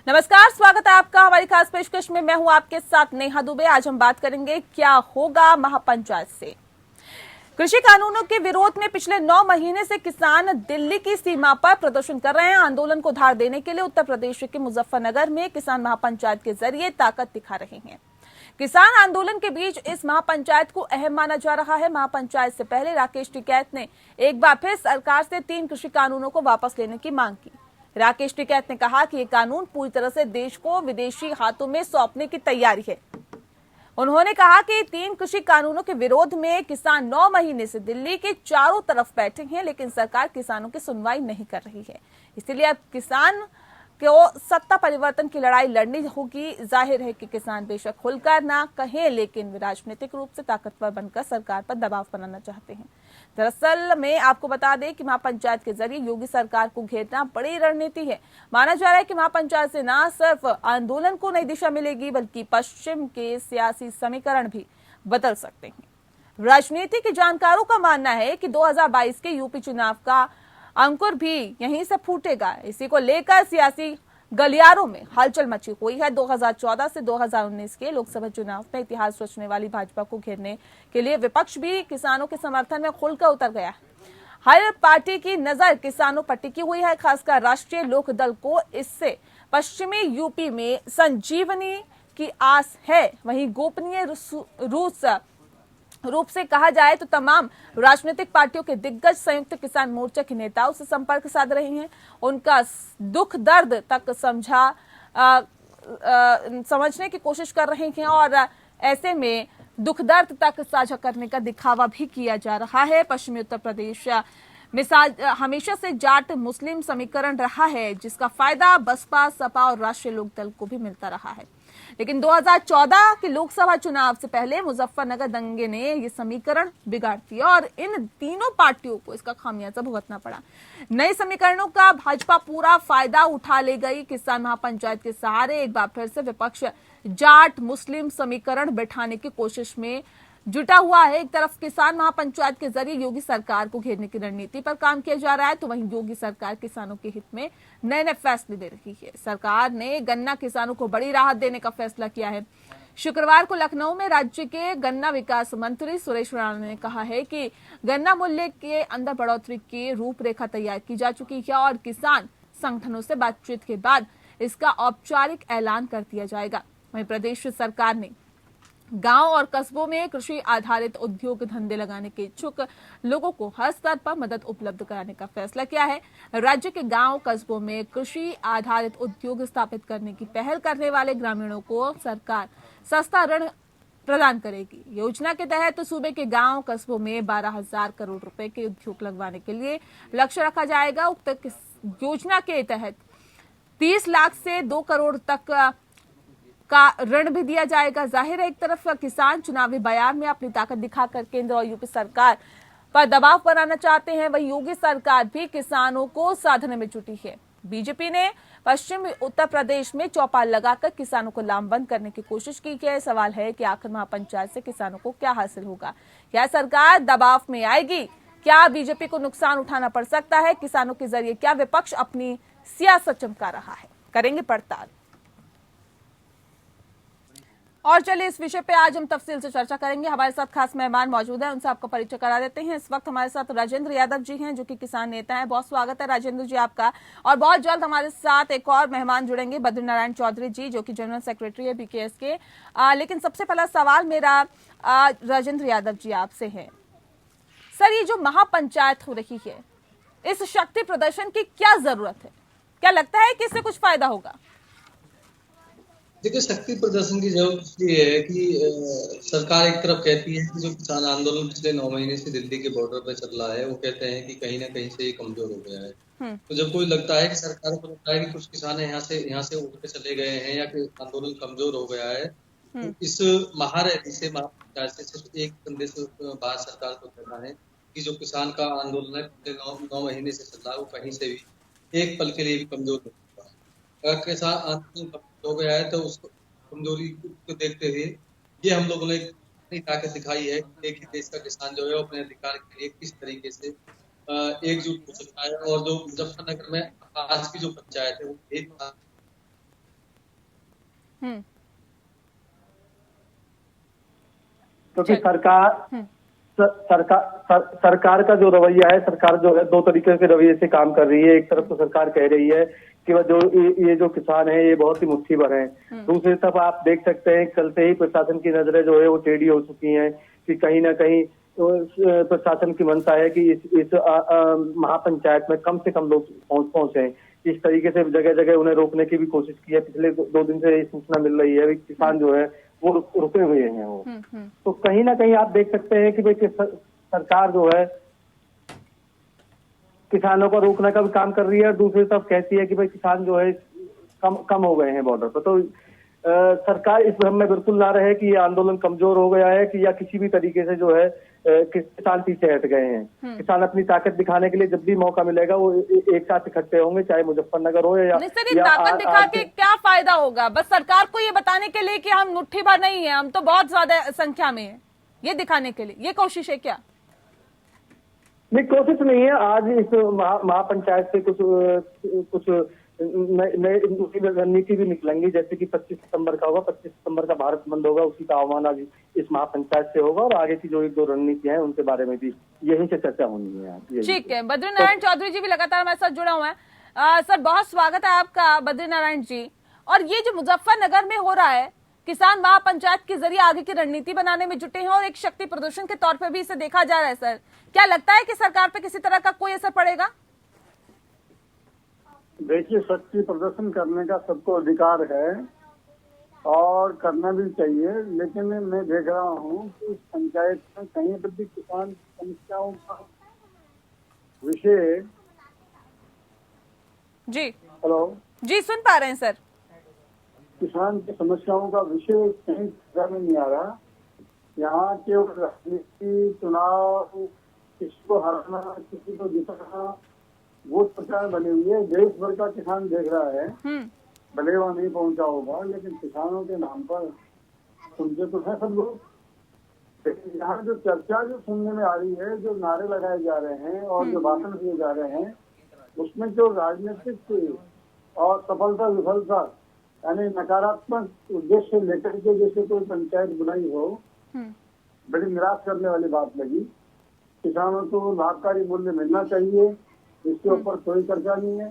नमस्कार, स्वागत है आपका हमारी खास पेशकश में। मैं हूं आपके साथ नेहा दुबे। आज हम बात करेंगे क्या होगा महापंचायत से। कृषि कानूनों के विरोध में पिछले 9 महीने से किसान दिल्ली की सीमा पर प्रदर्शन कर रहे हैं। आंदोलन को धार देने के लिए उत्तर प्रदेश के मुजफ्फरनगर में किसान महापंचायत के जरिए ताकत दिखा रहे हैं। किसान आंदोलन के बीच इस महापंचायत को अहम माना जा रहा है। महापंचायत से पहले राकेश टिकैत ने एक बार फिर सरकार से 3 कृषि कानूनों को वापस लेने की मांग की। राकेश टिकैत ने कहा कि ये कानून पूरी तरह से देश को विदेशी हाथों में सौंपने की तैयारी है। उन्होंने कहा कि 3 कृषि कानूनों के विरोध में किसान 9 महीने से दिल्ली के चारों तरफ बैठे हैं, लेकिन सरकार किसानों की सुनवाई नहीं कर रही है। इसलिए अब किसान को सत्ता परिवर्तन की लड़ाई लड़नी होगी। जाहिर है कि किसान बेशक खुलकर ना कहें, लेकिन वे राजनीतिक रूप से ताकतवर बनकर सरकार पर दबाव बनाना चाहते हैं। दरअसल में आपको बता दें कि महापंचायत के जरिए योगी सरकार को घेरना बड़ी रणनीति है। माना जा रहा है कि महापंचायत से न सिर्फ आंदोलन को नई दिशा मिलेगी, बल्कि पश्चिम के सियासी समीकरण भी बदल सकते हैं। राजनीति के जानकारों का मानना है कि 2022 के यूपी चुनाव का अंकुर भी यहीं से फूटेगा। इसी को लेकर सियासी गलियारों में हलचल मची हुई है। 2014 से 2019 के लोकसभा चुनाव में इतिहास रचने वाली भाजपा को घेरने के लिए विपक्ष भी किसानों के समर्थन में खुलकर उतर गया है। हर पार्टी की नजर किसानों पर टिकी हुई है, खासकर राष्ट्रीय लोक दल को इससे पश्चिमी यूपी में संजीवनी की आस है। वहीं गोपनीय रूप से कहा जाए तो तमाम राजनीतिक पार्टियों के दिग्गज संयुक्त किसान मोर्चा के नेताओं से संपर्क साध रहे हैं। उनका दुख दर्द तक समझने की कोशिश कर रहे हैं और ऐसे में दुख दर्द तक साझा करने का दिखावा भी किया जा रहा है। पश्चिमी उत्तर प्रदेश मिसाल हमेशा से जाट मुस्लिम समीकरण रहा है, जिसका फायदा बसपा, सपा और राष्ट्रीय लोक दल को भी मिलता रहा है। लेकिन 2014 के लोकसभा चुनाव से पहले मुजफ्फरनगर दंगे ने ये समीकरण बिगाड़ दिया और इन तीनों पार्टियों को इसका खामियाजा भुगतना पड़ा। नए समीकरणों का भाजपा पूरा फायदा उठा ले गई। किसान महापंचायत के सहारे एक बार फिर से विपक्ष जाट मुस्लिम समीकरण बैठाने की कोशिश में जुटा हुआ है। एक तरफ किसान महापंचायत के जरिए योगी सरकार को घेरने की रणनीति पर काम किया जा रहा है, तो वहीं योगी सरकार किसानों के हित में नए नए फैसले ले रही है। सरकार ने गन्ना किसानों को बड़ी राहत देने का फैसला किया है। शुक्रवार को लखनऊ में राज्य के गन्ना विकास मंत्री सुरेश राणा ने कहा है कि गन्ना मूल्य के अंदर बढ़ोतरी की रूपरेखा तैयार की जा चुकी है और किसान संगठनों से बातचीत के बाद इसका औपचारिक ऐलान कर दिया जाएगा। वहीं प्रदेश सरकार ने गांव और कस्बों में कृषि आधारित उद्योग धंधे लगाने के इच्छुक लोगों को हर स्तर पर मदद उपलब्ध कराने का फैसला किया है। राज्य के गांव कस्बों में कृषि आधारित उद्योग स्थापित करने की पहल करने वाले ग्रामीणों को सरकार सस्ता ऋण प्रदान करेगी। योजना के तहत सूबे के गांव कस्बों में 12,000 करोड़ रुपए के उद्योग लगवाने के लिए लक्ष्य रखा जाएगा। उक्त योजना के तहत 30 लाख से 2 करोड़ तक का ऋण भी दिया जाएगा। जाहिर है, एक तरफ किसान चुनावी बयान में अपनी ताकत दिखाकर केंद्र और यूपी सरकार पर दबाव बनाना चाहते हैं, वहीं योगी सरकार भी किसानों को साधने में जुटी है। बीजेपी ने पश्चिम उत्तर प्रदेश में चौपाल लगाकर किसानों को लामबंद करने की कोशिश की है। सवाल है कि आखिर महापंचायत से किसानों को क्या हासिल होगा? क्या सरकार दबाव में आएगी? क्या बीजेपी को नुकसान उठाना पड़ सकता है? किसानों के जरिए क्या विपक्ष अपनी सियासत चमका रहा है? करेंगे पड़ताल। और चलिए, इस विषय पे आज हम तफसील से चर्चा करेंगे। हमारे साथ खास मेहमान मौजूद हैं, उनसे आपका परिचय करा देते हैं। इस वक्त हमारे साथ राजेंद्र यादव जी हैं, जो कि किसान नेता हैं। बहुत स्वागत है राजेंद्र जी आपका। और बहुत जल्द हमारे साथ एक और मेहमान जुड़ेंगे, बद्रीनारायण चौधरी जी, जो कि जनरल सेक्रेटरी है बीकेएस के। लेकिन सबसे पहला सवाल मेरा राजेंद्र यादव जी आपसे है। सर, ये जो महापंचायत हो रही है, इस शक्ति प्रदर्शन की क्या जरूरत है? क्या लगता है कि इससे कुछ फायदा होगा? देखिए, शक्ति प्रदर्शन की जरूरत इसलिए है कि सरकार एक तरफ कहती है कि जो किसान आंदोलन पिछले 9 महीने से दिल्ली के बॉर्डर पे चल रहा है, वो कहते हैं कि कहीं ना कहीं से ये कमजोर हो गया है। तो जब कोई लगता है कि सरकार को लगता है कि कुछ किसान यहाँ से उठ के चले गए हैं या कि आंदोलन कमजोर हो गया है, तो इस महारैली से महापंचायत से सिर्फ एक संदेश भारत सरकार को देना है कि जो किसान का आंदोलन है पिछले 9 महीने से चल रहा है, वो कहीं से भी एक पल के लिए भी कमजोर नहीं हुआ है। अगर किसान आंदोलन हो गया है तो उसको कमजोरी को देखते हुए ये हम लोगों ने अपनी ताकत दिखाई है कि एक ही देश का किसान जो है अपने अधिकार के लिए किस तरीके से एकजुट हो सकता है। और जो मुजफ्फरनगर में आज की जो पंचायत है वो एक हम्म। क्योंकि चल- हम्म। सरकार का जो रवैया है, सरकार जो है दो तरीके के रवैये से काम कर रही है। एक तरफ तो सरकार कह रही है कि वह जो ये जो किसान है ये बहुत ही मुट्ठी भर है। दूसरी तरफ आप देख सकते हैं कल से ही प्रशासन की नजरें जो है वो टेढ़ी हो चुकी हैं कि कहीं ना कहीं प्रशासन की मंशा है कि इस महापंचायत में कम से कम लोग पहुंचे। इस तरीके से जगह जगह उन्हें रोकने की भी कोशिश की है। पिछले 2 दिन से ये सूचना मिल रही है कि किसान जो है वो रुके हुए हैं वो। तो कहीं ना कहीं आप देख सकते हैं कि भाई सरकार जो है किसानों को रोकने का भी काम कर रही है, और दूसरी तरफ कहती है कि भाई किसान जो है कम हो गए हैं बॉर्डर पर। तो सरकार इस भ्रम में बिल्कुल ना रहे कि ये आंदोलन कमजोर हो गया है कि या किसी भी तरीके से जो है किसान पीछे हट गए हैं। किसान अपनी ताकत दिखाने के लिए जब भी मौका मिलेगा वो एक साथ इकट्ठे होंगे, चाहे मुजफ्फरनगर हो या ताकत दिखा के क्या फायदा होगा? बस सरकार को ये बताने के लिए कि हम मुट्ठी भर नहीं है, हम तो बहुत ज्यादा संख्या में है, ये दिखाने के लिए ये कोशिश है क्या? नहीं, कोशिश नहीं है। आज इस महापंचायत से कुछ नई रणनीति भी निकलेंगी, जैसे कि 25 सितंबर का होगा, 25 सितंबर का भारत बंद होगा, उसी का आह्वान आज इस महापंचायत से होगा, और आगे की जो 1-2 रणनीतियां हैं उनके बारे में भी यहीं से चर्चा होनी है। ठीक है, बद्री नारायण चौधरी जी भी लगातार हमारे साथ जुड़ा हुआ है। सर, बहुत स्वागत है आपका बद्री नारायण जी। और ये जो मुजफ्फरनगर में हो रहा है, किसान महापंचायत के जरिए आगे की रणनीति बनाने में जुटे हैं और एक शक्ति प्रदर्शन के तौर पर भी इसे देखा जा रहा है। सर, क्या लगता है कि सरकार पे किसी तरह का कोई असर पड़ेगा? देखिए, शक्ति प्रदर्शन करने का सबको अधिकार है और करना भी चाहिए, लेकिन मैं देख रहा हूँ कि इस पंचायत में कहीं पर भी किसान समस्याओं का विषय। जी हेलो जी, सुन पा रहे हैं सर। किसान की समस्याओं का विषय कहीं चर्चा में नहीं आ रहा। यहाँ केवल राजनीति, चुनाव, किसी को हराना, किसी को जिताना, वो प्रचार बनी हुई है। देश भर का किसान देख रहा है, भले वहाँ नहीं पहुंचा होगा, लेकिन किसानों के नाम पर सुनते तो है सब लोग। लेकिन यहाँ जो चर्चा जो सुनने में आ रही है, जो नारे लगाए जा रहे हैं और जो भाषण दिए जा रहे हैं, उसमें जो राजनीतिक और सफलता विफलता यानी नकारात्मक उद्देश्य लेकर के जैसे कोई पंचायत बुलाई हो, बड़ी निराश करने वाली बात लगी। किसानों को लाभकारी मूल्य मिलना चाहिए, इसके ऊपर कोई चर्चा नहीं है।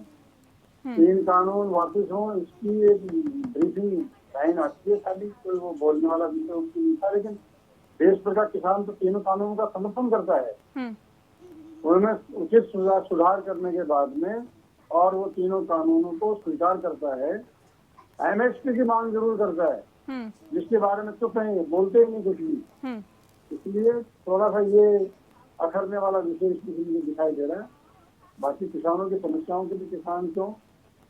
3 कानून वापिस हो, इसकी एक ब्रीफिंग लाइन आती है, खाली कोई वो बोलने वाला भी तो नहीं था। लेकिन देश भर का किसान तो तीनों कानूनों का समर्थन करता है। उनमें उचित सुधार करने के बाद में और वो तीनों कानूनों को स्वीकार करता है। एमएसपी की मांग जरूर करता है, जिसके बारे में चुप है, बोलते ही नहीं कुछ भी। इसलिए थोड़ा सा ये अखरने वाला विषय इसमें दिखाई दे रहा है। बाकी किसानों की समस्याओं के लिए किसान क्यों,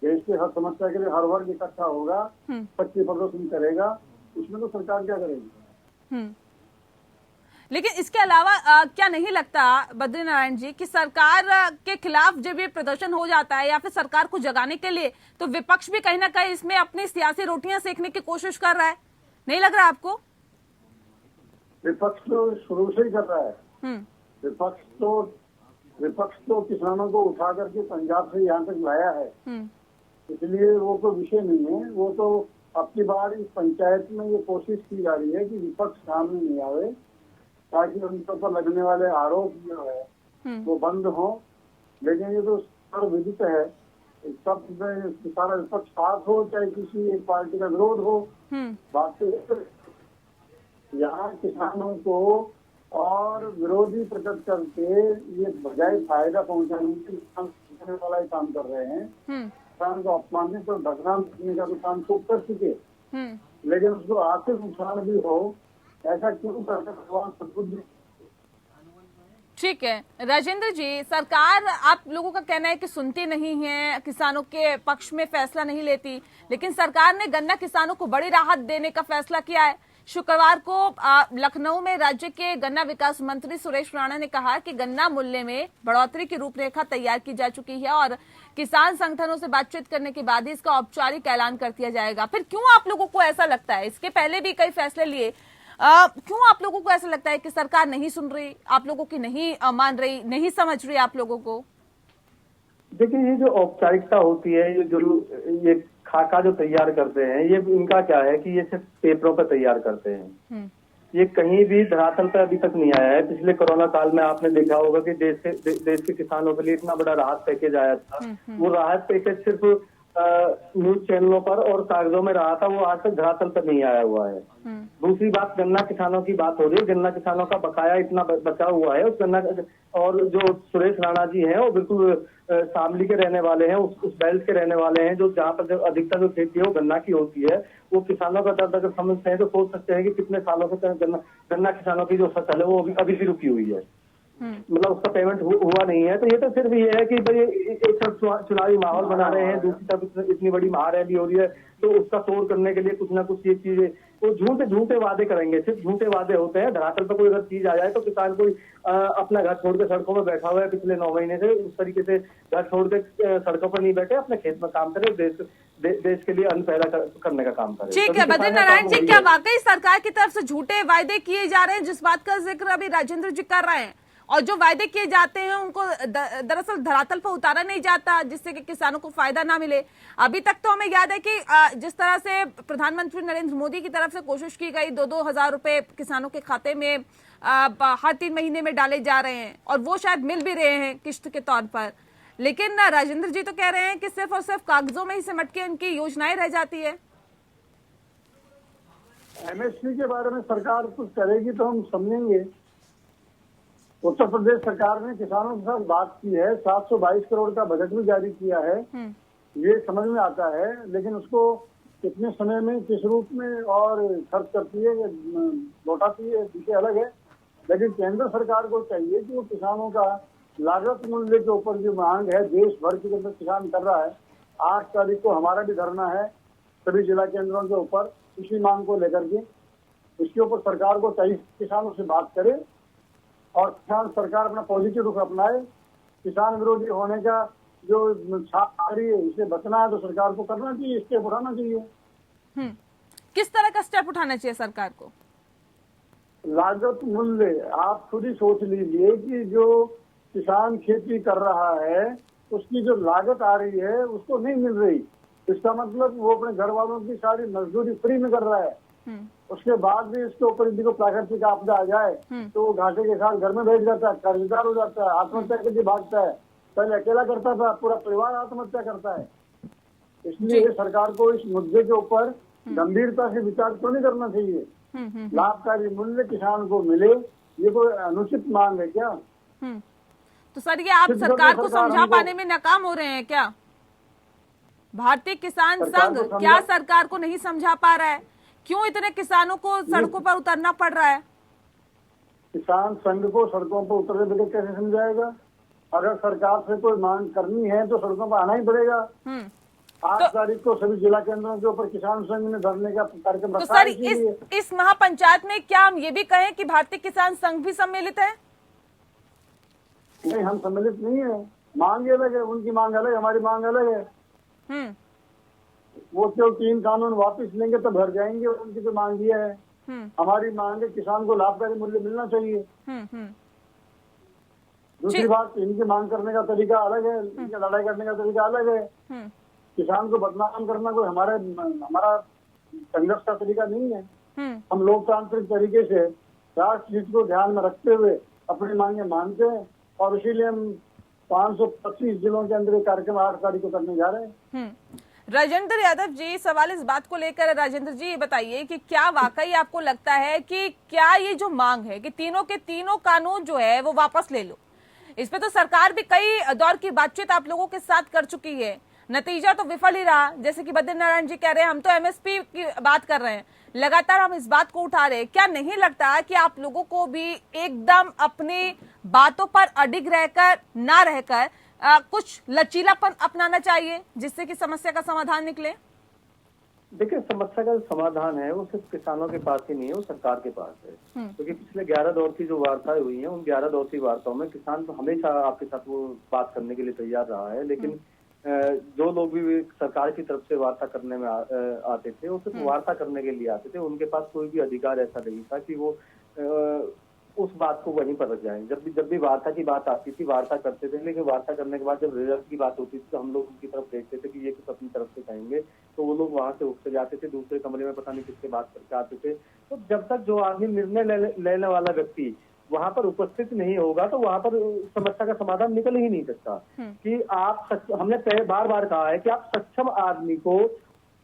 देश के हर समस्या के लिए हर वर्ग इकट्ठा होगा, शक्ति प्रदर्शन करेगा, उसमें तो सरकार क्या करेगी। लेकिन इसके अलावा क्या नहीं लगता बद्री नारायण जी कि सरकार के खिलाफ जब ये प्रदर्शन हो जाता है या फिर सरकार को जगाने के लिए, तो विपक्ष भी कहीं ना कहीं इसमें अपनी सियासी रोटियां सेकने की कोशिश कर रहा है? नहीं लग रहा आपको? विपक्ष तो शुरू से ही कर रहा है। विपक्ष तो किसानों को उठा करके पंजाब से यहाँ तक लाया है, इसलिए वो तो विषय नहीं है। वो तो अब की बार इस पंचायत में ये कोशिश की जा रही है कि विपक्ष सामने नहीं आवे, ताकि उनके ऊपर लगने वाले आरोप जो है वो बंद हो। लेकिन ये तो सर्वविदित है, सब सारा विपक्ष साथ हो, चाहे किसी एक पार्टी का विरोध हो। बात तो यहाँ किसानों को और विरोधी प्रकट करके ये बजाय फायदा पहुंचाने के वाला ही काम कर रहे हैं। किसान को अपमानित और बदनाम करने का तो काम खूब कर चुके, लेकिन उसको आर्थिक नुकसान भी हो, ऐसा क्यों करके भगवान सद्बुद्धि। ठीक है राजेंद्र जी, सरकार आप लोगों का कहना है कि सुनती नहीं है, किसानों के पक्ष में फैसला नहीं लेती, लेकिन सरकार ने गन्ना किसानों को बड़ी राहत देने का फैसला किया है। शुक्रवार को लखनऊ में राज्य के गन्ना विकास मंत्री सुरेश राणा ने कहा कि गन्ना मूल्य में बढ़ोतरी की रूपरेखा तैयार की जा चुकी है और किसान संगठनों से बातचीत करने के बाद ही इसका औपचारिक ऐलान कर दिया जाएगा। फिर क्यों आप लोगों को ऐसा लगता है, इसके पहले भी कई फैसले लिए, क्यों आप लोगों को ऐसा लगता है कि सरकार नहीं सुन रही, आप लोगों की नहीं मान रही, नहीं समझ रही आप लोगों को? देखिए, ये जो औपचारिकता होती है, ये खाका जो तैयार करते हैं, ये इनका क्या है कि ये सिर्फ पेपरों पर तैयार करते हैं। ये कहीं भी धरातल पर अभी तक नहीं आया है। पिछले कोरोना काल में आपने देखा होगा कि देश के किसानों के लिए इतना बड़ा राहत पैकेज आया था। वो राहत पैकेज सिर्फ न्यूज चैनलों पर और कागजों में रहा था, वो आज तक धरातल पर नहीं आया हुआ है। दूसरी बात, गन्ना किसानों की बात हो रही है। गन्ना किसानों का बकाया इतना बचा हुआ है उस गन्ना, और जो सुरेश राणा जी हैं वो बिल्कुल शामली के रहने वाले हैं, उस बेल्ट के रहने वाले हैं, जो जहाँ पर जो अधिकतर जो खेती है वो गन्ना की होती है। वो किसानों का दर्द अगर समझते हैं तो सोच सकते हैं कि कितने सालों से गन्ना किसानों की जो फसल है वो अभी भी रुकी हुई है, मतलब उसका पेमेंट हुआ नहीं है। तो ये तो सिर्फ ये है कि भाई एक तरफ चुनावी माहौल बना रहे हैं, दूसरी तरफ इतनी बड़ी महारैली हो रही है, तो उसका शोर करने के लिए कुछ ना कुछ ये चीजें, वो झूठे वादे करेंगे, सिर्फ झूठे वादे होते हैं। धरातल पर कोई अगर चीज आ जाए तो किसान कोई अपना घर छोड़ के सड़कों में बैठा हुआ है पिछले 9 महीने से, उस तरीके से घर छोड़ के सड़कों पर नहीं बैठे, अपने खेत में काम करे, देश के लिए अन्न पैदा करने का काम करे। ठीक है बद्री नारायण जी, क्या वाकई सरकार की तरफ से झूठे वायदे किए जा रहे हैं, जिस बात का जिक्र अभी राजेंद्र जी कर रहे हैं, और जो वायदे किए जाते हैं उनको दरअसल धरातल पर उतारा नहीं जाता, जिससे कि किसानों को फायदा ना मिले? अभी तक तो हमें याद है कि जिस तरह से प्रधानमंत्री नरेंद्र मोदी की तरफ से कोशिश की गई, 2-2 हजार रुपए किसानों के खाते में हर 3 महीने में डाले जा रहे हैं, और वो शायद मिल भी रहे हैं किश्त के तौर पर। लेकिन राजेंद्र जी तो कह रहे हैं कि सिर्फ और सिर्फ कागजों में ही सिमट के उनकी योजनाएं रह जाती है। एमएसपी के बारे में सरकार कुछ करेगी तो हम समझेंगे। उत्तर प्रदेश सरकार ने किसानों के साथ बात की है, 722 करोड़ का बजट भी जारी किया है, ये समझ में आता है, लेकिन उसको कितने समय में, किस रूप में और खर्च करती है, लौटाती है, विषय अलग है। लेकिन केंद्र सरकार को चाहिए कि वो किसानों का लागत मूल्य के ऊपर जो मांग है, देश भर के अंदर किसान कर रहा है। 8 तारीख को हमारा भी धरना है सभी जिला केंद्रों के ऊपर, इसी मांग को लेकर के। इसके ऊपर सरकार को चाहिए किसानों से बात करे और किसान सरकार अपना पॉजिटिव रुख अपनाए। किसान विरोधी होने का जो छाप आ रही है, इसे बचना है तो सरकार को करना चाहिए, स्टेप उठाना चाहिए। किस तरह का स्टेप उठाना चाहिए सरकार को? लागत मूल्य आप खुद ही सोच लीजिए कि जो किसान खेती कर रहा है उसकी जो लागत आ रही है उसको नहीं मिल रही। इसका मतलब वो अपने घर वालों की सारी मजदूरी फ्री में कर रहा है, उसके बाद भी इसके ऊपर यदि को प्राकृतिक आपदा आ जाए तो वो घाटे के साथ घर में बैठ जाता है, कर्जदार हो जाता है, आत्महत्या के लिए भागता है। पहले अकेला करता था, पूरा परिवार आत्महत्या करता है। इसलिए सरकार को इस मुद्दे के ऊपर गंभीरता से विचार क्यों नहीं करना चाहिए? लाभकारी मूल्य किसान को मिले, ये कोई अनुचित मांग है क्या? तो सर ये आप सरकार को समझा पाने में नाकाम हो रहे हैं क्या? भारतीय किसान संघ क्या सरकार को नहीं समझा पा रहा है? क्यों इतने किसानों को सड़कों पर उतरना पड़ रहा है? किसान संघ को सड़कों पर उतरने बगैर कैसे समझाएगा? अगर सरकार से कोई मांग करनी है तो सड़कों पर आना ही पड़ेगा। 8 तारीख को सभी जिला केंद्रों के ऊपर किसान संघ ने धरने का कार्यक्रम तो रखा है। सर इस महापंचायत में क्या हम ये भी कहें कि भारतीय किसान संघ भी सम्मिलित है? नहीं, हम सम्मिलित नहीं है। मांग अलग है, उनकी मांग अलग है, हमारी मांग अलग है। वो क्यों 3 कानून वापस लेंगे तो भर जाएंगे, उनकी जो मांग दिया है। हमारी मांग है किसान को लाभकारी मूल्य मिलना चाहिए। दूसरी बात, इनकी मांग करने का तरीका अलग है, इनकी लड़ाई करने का तरीका अलग है। किसान को बदनाम करना कोई हमारा संघर्ष का तरीका नहीं है। हम लोकतांत्रिक तरीके से राष्ट्र हित को ध्यान में रखते हुए अपनी मांगे मानते हैं, और इसीलिए हम 525 जिलों के अंदर एक कार्यक्रम 8 तारीख को करने जा रहे हैं। राजेंद्र यादव जी, सवाल इस बात को लेकर राजेंद्र जी ये बताइए कि क्या वाकई आपको लगता है कि क्या ये जो मांग है कि तीनों के तीनों कानून जो है वो वापस ले लो, इस पे तो सरकार भी कई दौर की बातचीत आप लोगों के साथ कर चुकी है, नतीजा तो विफल ही रहा। जैसे कि बद्री नारायण जी कह रहे हैं हम तो एमएसपी की बात कर रहे हैं, लगातार हम इस बात को उठा रहे हैं। क्या नहीं लगता कि आप लोगों को भी एकदम अपनी बातों पर अडिग रहकर ना रहकर कुछ लचीलापन अपनाना चाहिए जिससे कि समस्या का समाधान निकले? देखिए, समस्या का समाधान है वो सिर्फ किसानों के पास ही नहीं है, वो सरकार के पास है। क्योंकि पिछले 11 दौर की जो वार्ताएं हुई हैं, उन 11 दौर की वार्ताओं में किसान तो हमेशा आपके साथ वो बात करने के लिए तैयार रहा है, लेकिन जो लोग भी सरकार की तरफ से वार्ता करने में आते थे, वो सिर्फ वार्ता करने के लिए आते थे। उनके पास कोई भी अधिकार ऐसा नहीं था कि वो उस बात को वहीं पर रख जाएं। जब भी वार्ता की बात आती थी वार्ता करते थे, लेकिन वार्ता करने के बाद जब रिजल्ट की बात होती थी तो हम लोग उनकी तरफ देखते थे कि ये कुछ अपनी तरफ से कहेंगे, तो वो लोग वहां से उठ के जाते थे, दूसरे कमरे में पता नहीं किससे बात करके आते थे। तो जब तक जो आदमी निर्णय लेने वाला व्यक्ति वहां पर उपस्थित नहीं होगा तो वहां पर समस्या का समाधान निकल ही नहीं सकता। कि आप हमने बार बार कहा है कि आप सक्षम आदमी को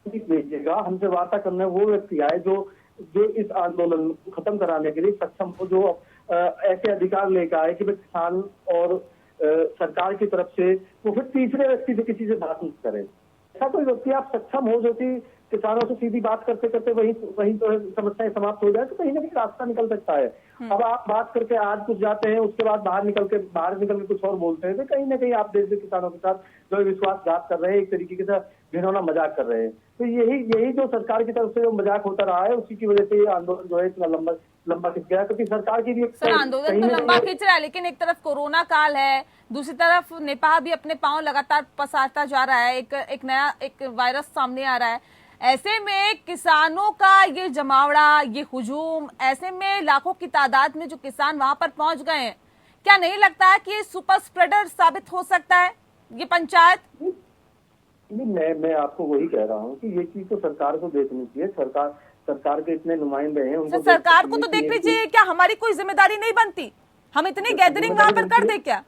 भेजिएगा, हमसे वार्ता करने वो व्यक्ति आए जो इस आंदोलन को खत्म कराने के लिए सक्षम हो, जो ऐसे अधिकार लेकर आए कि वे किसान और सरकार की तरफ से वो फिर तीसरे व्यक्ति से किसी से बात नहीं करें। ऐसा कोई व्यक्ति आप सक्षम हो जो कि किसानों से सीधी बात करते करते वही तो समस्याएं समाप्त हो जाए, तो कहीं ना कहीं रास्ता निकल सकता है। अब आप बात करके आज कुछ जाते हैं, उसके बाद बाहर निकल के कुछ और बोलते हैं, तो कहीं ना कहीं आप देश के किसानों के साथ जो विश्वासघात कर रहे हैं, एक तरीके से घिनौना मजाक कर रहे हैं। तो यही जो सरकार की तरफ से जो मजाक होता रहा है, उसी की वजह से ये आंदोलन जो है इतना लंबा खिंच गया, क्योंकि सरकार की भी आंदोलन तो लंबा खिंच रहा है, लेकिन एक तरफ कोरोना काल है, दूसरी तरफ नेपाल भी अपने पांव लगातार पसारता जा रहा है, एक नया वायरस सामने आ रहा है। ऐसे में किसानों का ये जमावड़ा, ये हुजूम, ऐसे में लाखों की तादाद में जो किसान वहां पर पहुंच गए हैं, क्या नहीं लगता है कि ये सुपर स्प्रेडर साबित हो सकता है ये पंचायत? नहीं, मैं आपको वही कह रहा हूँ कि ये चीज तो सरकार को देखनी चाहिए। सरकार के इतने नुमाइंदे हैं, उनको सरकार को तो देखनी चाहिए। क्या हमारी कोई जिम्मेदारी नहीं बनती? हम इतनी गैदरिंग वहां पर कर दे क्या?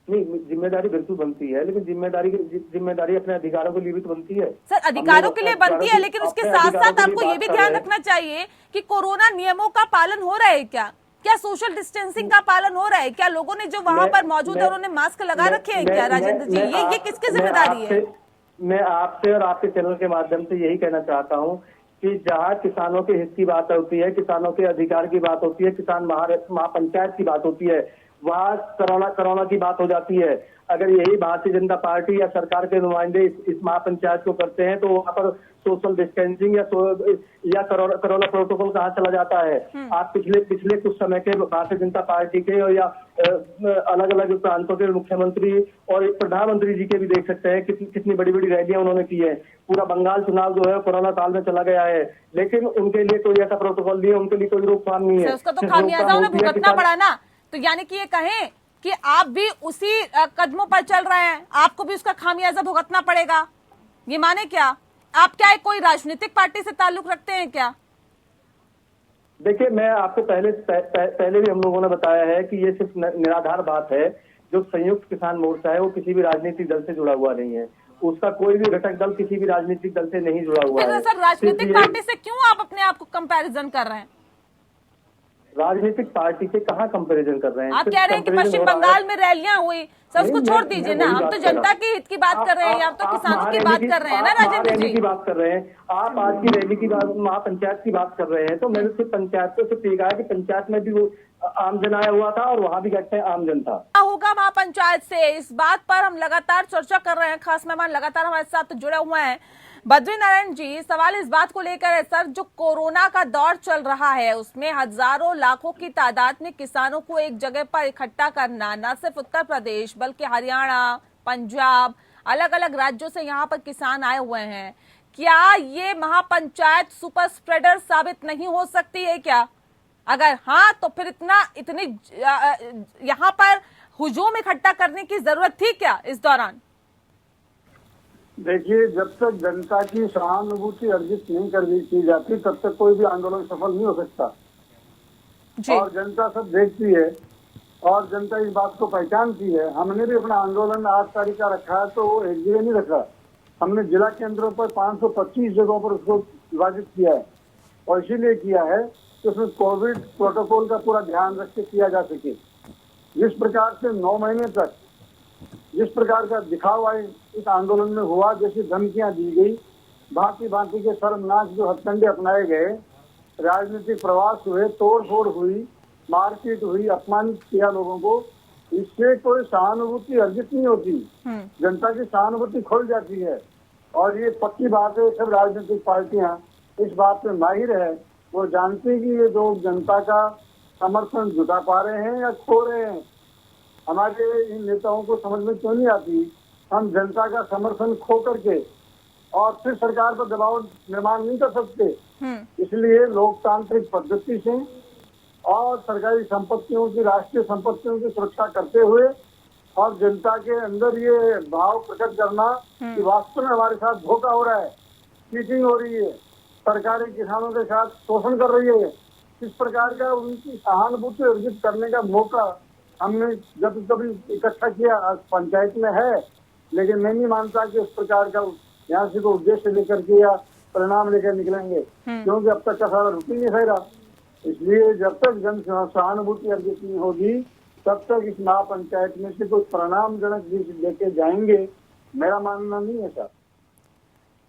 नहीं, जिम्मेदारी बिल्कुल बनती है, लेकिन जिम्मेदारी अपने अधिकारों के लिए भी तो बनती है। सर, अधिकारों के लिए बनती है, लेकिन उसके साथ साथ आपको ये भी ध्यान रखना चाहिए कि कोरोना नियमों का पालन हो रहा है क्या सोशल डिस्टेंसिंग का पालन हो रहा है? क्या लोगों ने जो वहां पर मौजूद है उन्होंने मास्क लगा रखे हैं क्या? राजेंद्र जी, ये किसकी जिम्मेदारी है? मैं आपसे और आपके चैनल के माध्यम से यही कहना चाहता हूँ कि जहाँ किसानों के हित की बात होती है, किसानों के अधिकार की बात होती है, किसान महापंचायत की बात होती है, वहाँ कोरोना की बात हो जाती है। अगर यही भारतीय जनता पार्टी या सरकार के नुमाइंदे इस महापंचायत को करते हैं तो वहाँ पर सोशल डिस्टेंसिंग या कोरोना प्रोटोकॉल कहाँ चला जाता है? आप पिछले कुछ समय के भारतीय जनता पार्टी के या अलग अलग प्रांतों के मुख्यमंत्री और प्रधानमंत्री जी के भी देख सकते हैं कितनी बड़ी बड़ी रैलियां उन्होंने की है। पूरा बंगाल चुनाव जो है कोरोना काल में चला गया है, लेकिन उनके लिए कोई ऐसा प्रोटोकॉल नहीं है, उनके लिए कोई रोकथाम नहीं है। उसका तो खामियाजा उन्हें भुगतना पड़ा ना। तो यानी कि ये कहें कि आप भी उसी कदमों पर चल रहे हैं, आपको भी उसका खामियाजा भुगतना पड़ेगा, ये माने क्या? आप क्या कोई राजनीतिक पार्टी से ताल्लुक रखते हैं क्या? देखिए, मैं आपको पहले भी हम लोगों ने बताया है कि ये सिर्फ निराधार बात है। जो संयुक्त किसान मोर्चा है वो किसी भी राजनीतिक दल से जुड़ा हुआ नहीं है, उसका कोई भी घटक दल किसी भी राजनीतिक दल से नहीं जुड़ा हुआ है। सर, राजनीतिक पार्टी से क्यों आप अपने आप को कंपैरिजन कर रहे हैं? राजनीतिक पार्टी से कहाँ कंपैरिजन कर रहे हैं? आप कह रहे हैं कि पश्चिम बंगाल में रैलियां हुई, सर उसको छोड़ दीजिए ना, हम तो जनता के हित की बात कर रहे हैं, आप तो किसानों की बात कर रहे हैं ना राजेंद्र जी। की बात कर रहे हैं आप, आज की रैली की बात, महापंचायत की बात कर रहे हैं, तो मैंने सिर्फ पंचायत को सिर्फ कहा कि पंचायत में भी वो आमजन आया हुआ था और वहाँ भी कहते हैं आमजन था। क्या होगा महापंचायत से, इस बात पर हम लगातार चर्चा कर रहे हैं। खास मेहमान लगातार हमारे साथ जुड़े हुए हैं। बद्री नारायण जी, सवाल इस बात को लेकर है सर, जो कोरोना का दौर चल रहा है उसमें हजारों लाखों की तादाद में किसानों को एक जगह पर इकट्ठा करना, न सिर्फ उत्तर प्रदेश बल्कि हरियाणा, पंजाब, अलग अलग राज्यों से यहाँ पर किसान आए हुए हैं। क्या ये महापंचायत सुपर स्प्रेडर साबित नहीं हो सकती है क्या? अगर हाँ, तो फिर इतनी यहाँ पर हुजूम इकट्ठा करने की जरूरत थी क्या इस दौरान? देखिए, जब तक जनता की सहानुभूति अर्जित नहीं कर की जाती तब तक कोई भी आंदोलन सफल नहीं हो सकता। और जनता सब देखती है और जनता इस बात को पहचानती है। हमने भी अपना आंदोलन 8 तारीख का रखा है, तो वो एक जगह नहीं रखा, हमने जिला केंद्रों पर 525 जगहों पर उसको विभाजित किया है। और इसीलिए किया है कि उसमें कोविड प्रोटोकॉल का पूरा ध्यान रख के किया जा सके। जिस प्रकार से 9 महीने तक जिस प्रकार का दिखावा इस आंदोलन में हुआ, जैसी धमकियां दी गई, भांति भांति के शर्मनाक जो हथकंडे अपनाए गए, राजनीतिक प्रवास हुए, तोड़ फोड़ हुई, मारपीट हुई, अपमानित किया लोगों को, इससे कोई सहानुभूति अर्जित नहीं होती। जनता की सहानुभूति खोल जाती है। और ये पक्की बात है, सब राजनीतिक पार्टियां इस बात में माहिर है। वो जानते हैं कि ये लोग जनता का समर्थन जुटा पा रहे हैं या खो रहे हैं। हमारे इन नेताओं को समझ में क्यों नहीं आती, हम जनता का समर्थन खो करके और फिर सरकार पर दबाव निर्माण नहीं कर सकते। इसलिए लोकतांत्रिक पद्धति से और सरकारी संपत्तियों की, राष्ट्रीय संपत्तियों की सुरक्षा करते हुए और जनता के अंदर ये भाव प्रकट करना कि वास्तव में हमारे साथ धोखा हो रहा है, चीटिंग हो रही है, सरकारें किसानों के साथ शोषण कर रही है, इस प्रकार का उनकी सहानुभूति अर्जित करने का मौका हमने जब कभी इकट्ठा किया पंचायत में है, लेकिन मैं नहीं मानता कि उस प्रकार का यहाँ से कोई उद्देश्य लेकर के या परिणाम लेकर निकलेंगे, क्योंकि अब तक का सारा रूटीन ही रहा। इसलिए जब तक जन सहानुभूति अर्जित नहीं होगी तब तक इस महापंचायत में से कोई परिणामजनक चीज लेके जाएंगे, मेरा मानना नहीं है सर।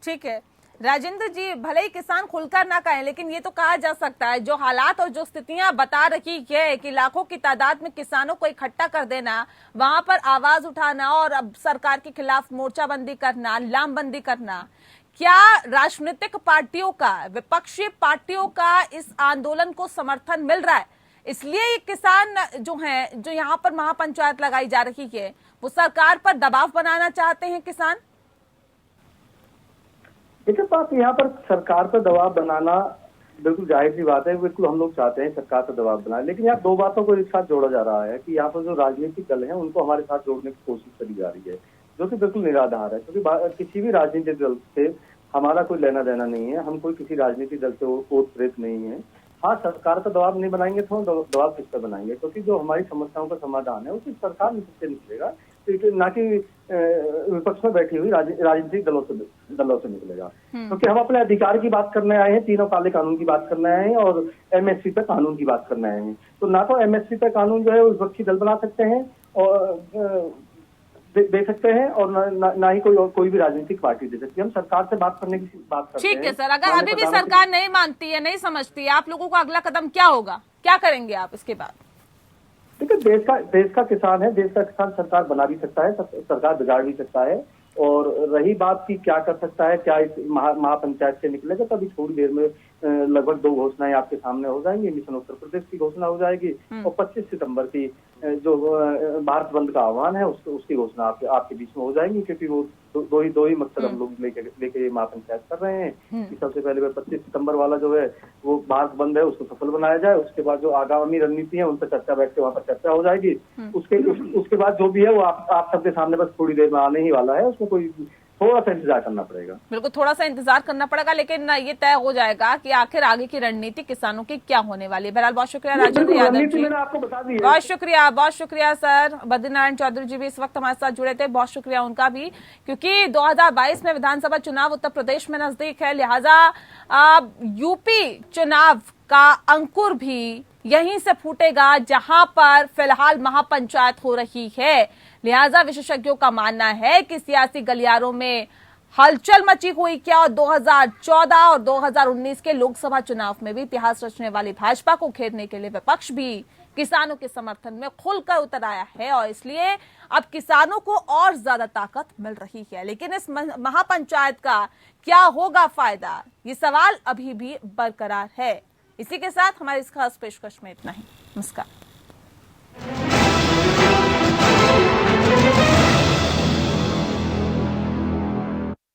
ठीक है राजेंद्र जी, भले ही किसान खुलकर ना कहें, लेकिन ये तो कहा जा सकता है जो हालात और जो स्थितियां बता रही है कि लाखों की तादाद में किसानों को इकट्ठा कर देना, वहां पर आवाज उठाना और अब सरकार के खिलाफ मोर्चाबंदी करना, लामबंदी करना, क्या राजनीतिक पार्टियों का, विपक्षी पार्टियों का इस आंदोलन को समर्थन मिल रहा है? इसलिए ये किसान जो हैं, जो यहाँ पर महापंचायत लगाई जा रही है, वो सरकार पर दबाव बनाना चाहते हैं किसान? देखिए बात यहाँ पर सरकार पर दबाव बनाना बिल्कुल जाहिर सी बात है, बिल्कुल हम लोग चाहते हैं सरकार पर दबाव बनाए, लेकिन यहाँ दो बातों को एक साथ जोड़ा जा रहा है कि यहाँ पर जो राजनीतिक दल हैं उनको हमारे साथ जोड़ने की कोशिश करी जा रही है, जो कि बिल्कुल निराधार है, क्योंकि किसी भी राजनीतिक दल से हमारा कोई लेना देना नहीं है, हम कोई किसी राजनीतिक दल से ओत प्रेत नहीं है। हाँ, सरकार पर दबाव नहीं बनाएंगे तो दबाव किस पर बनाएंगे, क्योंकि जो हमारी समस्याओं का समाधान है उसे सरकार से निकलेगा, ना कि विपक्ष में बैठी हुई राजनीतिक दलों से निकलेगा। क्योंकि हम अपने अधिकार की बात करने आए हैं, तीनों काले कानून की बात करने आए हैं और एमएसपी पे कानून की बात करने आए हैं। तो ना तो एमएसपी पे कानून जो है वो विपक्षी दल बना सकते हैं और दे सकते हैं, और ना ही कोई भी राजनीतिक पार्टी दे सकती है। हम सरकार से बात करने की बात करते हैं। ठीक है सर, अगर अभी भी सरकार नहीं मानती है, नहीं समझती है, आप लोगों का अगला कदम क्या होगा, क्या करेंगे आप इसके बाद? देखिए देश का किसान है, देश का किसान सरकार बना भी सकता है, सरकार बिगाड़ भी सकता है, और रही बात की क्या कर सकता है, क्या इस महापंचायत से निकलेगा, तभी थोड़ी देर में लगभग 2 घोषणाएं आपके सामने हो जाएंगी। मिशन उत्तर प्रदेश की घोषणा हो जाएगी और 25 सितंबर की जो भारत बंद का आह्वान है उसकी घोषणा आपके बीच में हो जाएंगी, क्योंकि वो दो ही मकसद हम लोग लेके ये महापंचायत कर रहे हैं कि सबसे पहले 25 सितंबर वाला जो है वो भारत बंद है उसको सफल बनाया जाए, उसके बाद जो आगामी रणनीति है उन पर चर्चा बैठ के वहाँ पर चर्चा हो जाएगी। उसके बाद जो भी है वो आप सबके सामने बस थोड़ी देर में आने ही वाला है, उसमें कोई थोड़ा सा इंतजार करना पड़ेगा। बिल्कुल थोड़ा सा इंतजार करना पड़ेगा, लेकिन ये तय हो जाएगा कि आखिर आगे की रणनीति किसानों की क्या होने वाली है। बहरहाल बहुत शुक्रिया राजेंद्र यादव जी, आपको बता दी, बहुत शुक्रिया सर। बद्रीनारायण चौधरी जी भी इस वक्त हमारे साथ जुड़े थे, बहुत शुक्रिया उनका भी, क्योंकि 2022 में विधानसभा चुनाव उत्तर प्रदेश में नजदीक है, लिहाजा यूपी चुनाव का अंकुर भी यहीं से फूटेगा जहां पर फिलहाल महापंचायत हो रही है। लिहाजा विशेषज्ञों का मानना है कि सियासी गलियारों में हलचल मची हुई क्या, और 2014 और 2019 के लोकसभा चुनाव में भी इतिहास रचने वाली भाजपा को घेरने के लिए विपक्ष भी किसानों के समर्थन में खुलकर उतर आया है, और इसलिए अब किसानों को और ज्यादा ताकत मिल रही है। लेकिन इस महापंचायत का क्या होगा फायदा, ये सवाल अभी भी बरकरार है। इसी के साथ हमारी इस खास पेशकश में इतना ही। नमस्कार।